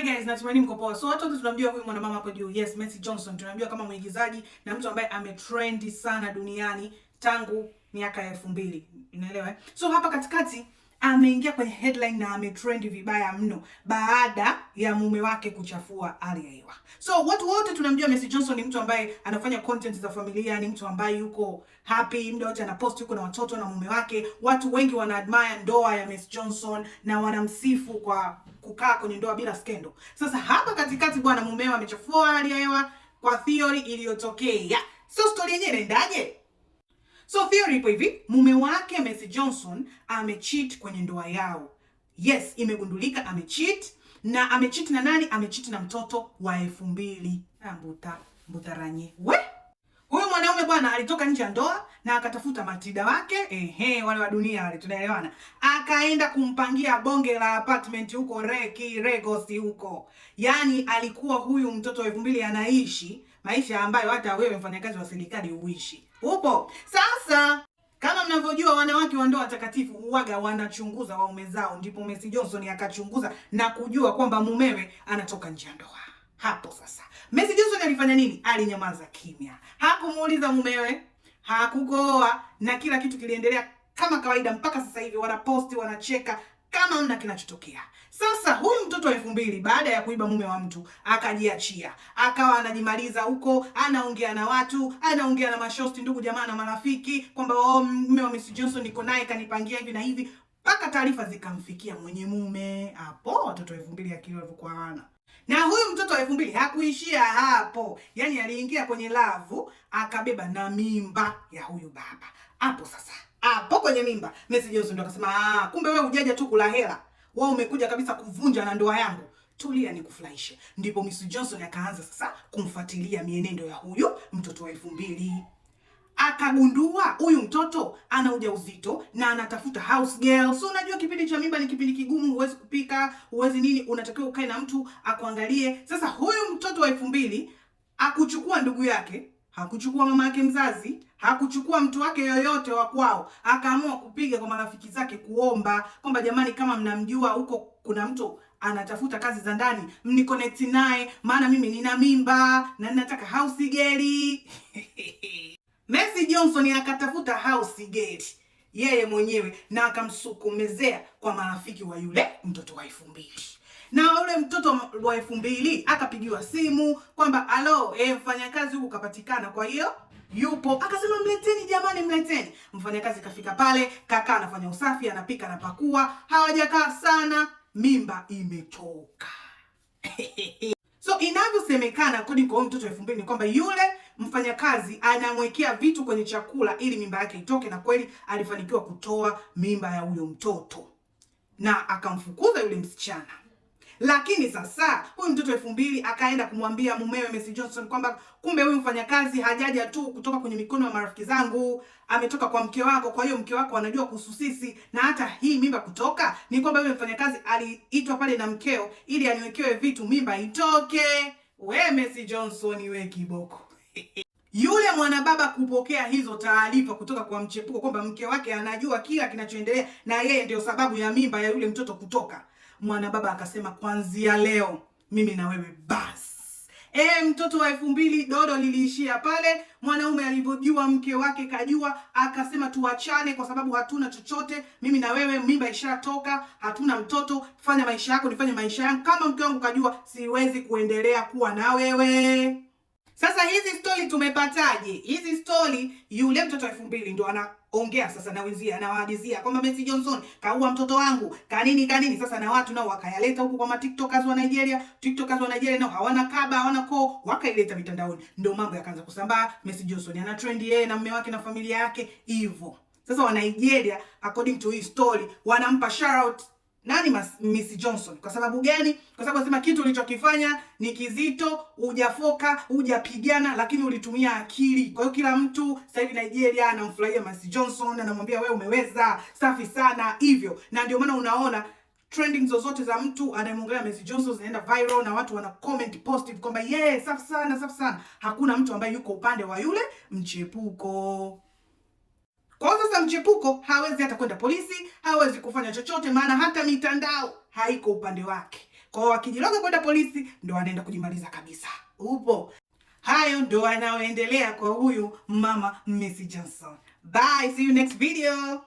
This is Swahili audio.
guys, natumaini mko poa. So watu wote tunamjua huyu mwanamama hapo juu. Yes, Mercy Johnson. Tunamjua kama mwigizaji na mtu ambaye ametrendi sana duniani tangu miaka ya 2000. Unaelewa? So hapa katikati ameingia kwenye headline na ametrendi vibaya mno baada ya mume wake kuchafua hali ya hewa. So watu wote tunamjua Mercy Johnson ni mtu ambaye anafanya content za familia, ni mtu ambaye yuko happy, muda wote anapost yuko na watoto na mume wake. Watu wengi wana-admire ndoa ya Mercy Johnson na wanamsifu kwa kukaa kwenye ndoa bila skendo. Sasa hapa katikati bwana mumewe amechafua hali ya hewa kwa theory iliyotokea. So story yenyewe inaendaje? So theory ipo hivi, mume wake Mercy Johnson amecheat kwenye ndoa yao. Yes, imegundulika amecheat, na amecheat na nani? Amecheat na mtoto wa 2000. Mbutaranye. Huyu mwanaume bwana alitoka nje ya ndoa na akatafuta matida wake, wale wa dunia wale tunaelewana. Akaenda kumpangia bonge la apartment huko Regosi huko. Yaani alikuwa huyu mtoto wa 2000 anaishi maisha ambayo hata wewe mfanyakazi wa serikali uishi. Upo. Sasa kama mnavyojua wanawake wa ndoa takatifu huaga wanachunguza waume zao, ndipo Mercy Johnson akachunguza na kujua kwamba mumewe anatoka nje ya ndoa. Hapo sasa Mercy Johnson alifanya nini? Alinyamaza kimya. Hakumuuliza mumewe, hakugoa, na kila kitu kiliendelea kama kawaida mpaka sasa hivi wanaposti, wanacheka kama hamna kinachotokea. Sasa huyu mtoto wa 2000 baada ya kuiba mume wa mtu akajiachia. Akawa anajimaliza huko, anaongea na watu, anaongea na mashosti, ndugu jamaa na marafiki kwamba mume wa Mercy Johnson niko naye kanipangia hivi na hivi, mpaka taarifa zikamfikia mwenye mume. Hapo watoto wa 2000 akili walikuwa hawana. Na huyu mtoto wa 2000 hakuishia hapo. Yaani aliingia kwenye lavu, akabeba na mimba ya huyu baba. Hapo sasa, hapo kwenye mimba, Mercy Johnson ndo akasema, kumbe wewe hujaja tu kula hela. Wewe umekuja kabisa kuvunja na ndoa yangu. Tulia nikufurahishe. Ndipo Mercy Johnson akaanza sasa kumfuatilia mienendo ya huyu mtoto wa 2000. Akagundua huyu mtoto ana ujauzito na anatafuta house girl. So unajua kipindi cha mimba ni kipindi kigumu, huwezi kupika, huwezi nini, unatakiwa ukae na mtu akuangalie. Sasa huyu mtoto wa 2000 akuchukua ndugu yake, hakuchukua mama yake mzazi, hakuchukua mtu wake yoyote wa kwao, akaamua kupiga kwa marafiki zake kuomba kwamba jamani, kama mnamjua huko kuna mtu anatafuta kazi za ndani, mniconnect naye, maana mimi nina mimba na ninataka house girl. Mercy Johnson akatafuta house girl yeye mwenyewe na akamsukumezea kwa marafiki wa yule mtoto wa 2000. Na yule mtoto wa 2000 akapigiwa simu kwamba mfanyakazi huko kapatikana, kwa hiyo yupo. Akasema mleteni jamani, mleteni. Mfanyakazi kafika pale, kaka anafanya usafi, anapika na pakua. Hawajakaa sana, mimba imetoka. So inavyosemekana according kwa mtoto wa 2000 ni kwamba yule mfanyakazi anamwekea vitu kwenye chakula ili mimba yake itoke, na kweli alifanikiwa kutoa mimba ya huyo mtoto na akamfukuza yule msichana. Lakini sasa huyu mtoto wa 2000 akaenda kumwambia mumewe Mercy Johnson kwamba kumbe huyu mfanyakazi hajaja tu kutoka kwenye mikono ya marafiki zangu, ametoka kwa mke wako. Kwa hiyo mke wako anajua kuhusu sisi, na hata hii mimba kutoka ni kwamba yule mfanyakazi aliitwa pale na mkeo ili aniwekewe vitu mimba itoke. We Mercy Johnson, we kiboko. Yule mwanababa kupokea hizo taarifa kutoka kwa mchepuko kwamba mke wake anajua kila kinachoendelea na yeye ndio sababu ya mimba ya yule mtoto kutoka, mwanababa akasema kuanzia leo mimi na wewe basi. Mtoto wa 2000 dodo liliishia pale. Mwanaume alivyojua mke wake kajua, akasema tuachane kwa sababu hatuna chochote, mimi na wewe, mimba ishatoka, hatuna mtoto, fanya maisha yako nifanye maisha yangu. Kama mke wangu kajua, siwezi kuendelea kuwa na wewe. Sasa hizi story tumepataje? Hizi story yule mtoto wa 2000 ndo anaongea sasa na wenzie, anawaadizia kwamba Mercy Johnson kaua mtoto wangu, kanini. Sasa na watu nao wakayaleta huko kwa TikTokers wa Nigeria. TikTokers wa Nigeria nao hawana kaba, hawana koo, wakaileta mitandaoni. Ndio mambo yakaanza kusambaa. Mercy Johnson ana trend yeye na mume wake na familia yake hivyo. Sasa wa Nigeria according to hii story wanampa shout out nani? Mercy Johnson. Kwa sababu gani? Kwa sababu anasema kitu ulichokifanya ni kizito, hujafoka, hujapigana, lakini ulitumia akili. Kwa hiyo kila mtu sasa hivi Nigeria anamfurahia Mercy Johnson, anamwambia wewe umeweza, safi sana hivyo. Na ndio maana unaona trending zozote za mtu anayemwongelea Mercy Johnson zinaenda viral na watu wana comment positive kwamba safi sana, safi sana. Hakuna mtu ambaye yuko upande wa yule mchepuko. Kwa sasa mchepuko hawezi hata kwenda polisi, hawezi kufanya chochote, maana hata mitandao haiko upande wake. Kwa hiyo akijiloga kwenda polisi ndo anaenda kujimaliza kabisa. Upo. Hayo ndo yanayoendelea kwa huyu mama Mercy Johnson. Bye, see you next video.